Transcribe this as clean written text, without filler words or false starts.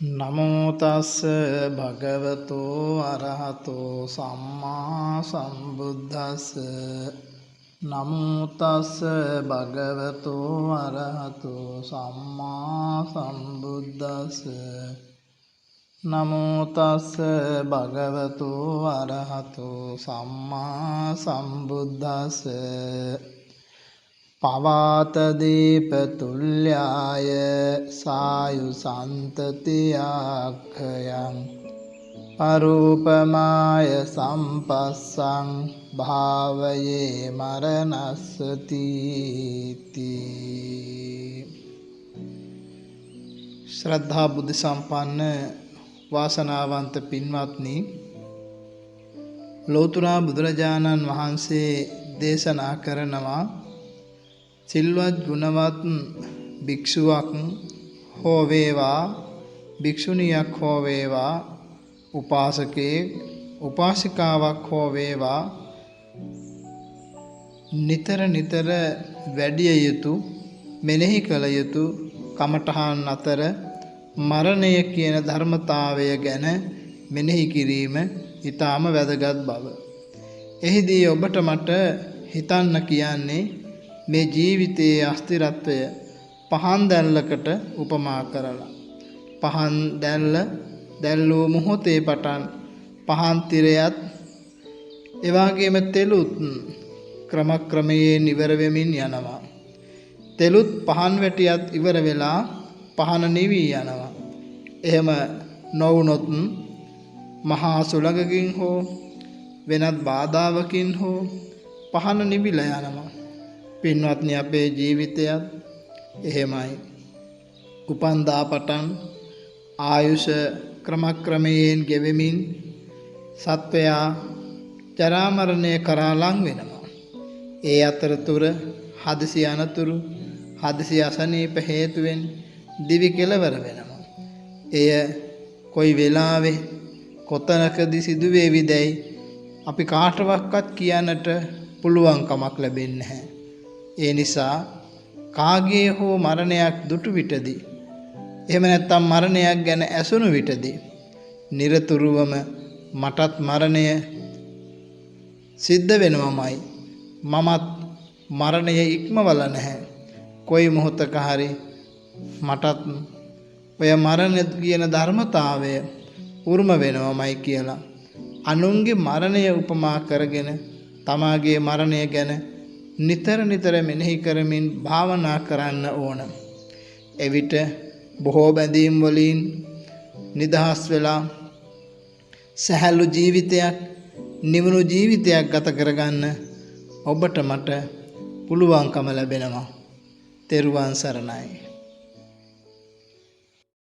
නමෝ තස්ස භගවතෝ අරහතෝ සම්මා සම්බුද්දස්ස. නමෝ තස්ස භගවතෝ අරහතෝ සම්මා සම්බුද්දස්ස. නමෝ තස්ස භගවතෝ අරහතෝ සම්මා සම්බුද්දස්ස. පවාත දීප තුල්යාය සායු සන්තතියාක්ඛයං අරූපමාය සම්පස්සං භාවයේ මරණස්සති. ශ්‍රද්ධා බුද්ධ සම්පන්න වාසනාවන්ත පින්වත්නි, ලෝතර බුදුරජාණන් වහන්සේ දේශනා කරනවා, සිල්වත් ගුණවත් භික්ෂුවක් හෝ වේවා භික්ෂුණියක් හෝ වේවා උපාසකෙක් උපාසිකාවක් හෝ වේවා නිතර නිතර වැඩිය යුතු මෙනෙහි කළ යුතු කමඨහන් අතර මරණය කියන ධර්මතාවය ගැන මෙනෙහි කිරීම ඊටාම වැදගත් බව. එහිදී ඔබට මට හිතන්න කියන්නේ මේ ජීවිතයේ අස්තිරත්වය පහන් දැල්ලකට උපමා කරලා. පහන් දැල්ලූ මොහොතේ පටන් පහන් තිරයත් එවාගේම තෙලුත් ක්‍රමක්‍රමයෙන් ඉවර වෙමින් යනවා. තෙලුත් පහන් වැටියත් ඉවර වෙලා පහන නිවි යනවා. එහෙම නොවුනොත් මහා සුළඟකින් හෝ වෙනත් බාධාවකින් හෝ පහන නිවිලා යනවා. පින්වත්නි, අපේ ජීවිතයත් එහෙමයි. උපන්දා පටන් ආයුෂ ක්‍රමක්‍රමයෙන් ගෙවෙමින් සත්වයා ජරා මරණය කරා ලං වෙනවා. ඒ අතරතුර හදිසි අනතුරු හදිසි අසනීප හේතුවෙන් දිවි කෙලවර වෙනවා. එය කොයි වෙලාවෙ කොතනකදී සිදුවේවිදැයි අපි කාටවත් කියන්නට පුළුවන් කමක් ලැබෙන්නේ නැහැ. ඒ නිසා කාගේ හෝ මරණයක් දුටු විටදී එහෙම නැත්නම් මරණයක් ගැන ඇසුණු විටදී නිරතුරුවම මටත් මරණය සිද්ධ වෙනවමයි, මමත් මරණය ඉක්මවල නැහැ, කොයි මොහොතක හරි මටත් ඔය මරණය කියන ධර්මතාවය උරුම වෙනවමයි කියලා අනුන්ගේ මරණය උපමා කරගෙන තමාගේ මරණය ගැන නිතර නිතර මෙනෙහි කරමින් භාවනා කරන්න ඕන. එවිට බොහෝ බැඳීම් වලින් නිදහස් වෙලා සැහැල්ලු ජීවිතයක්, නිවුණු ජීවිතයක් ගත කරගන්න ඔබට මට පුළුවන්කම ලැබෙනවා. තෙරුවන් සරණයි.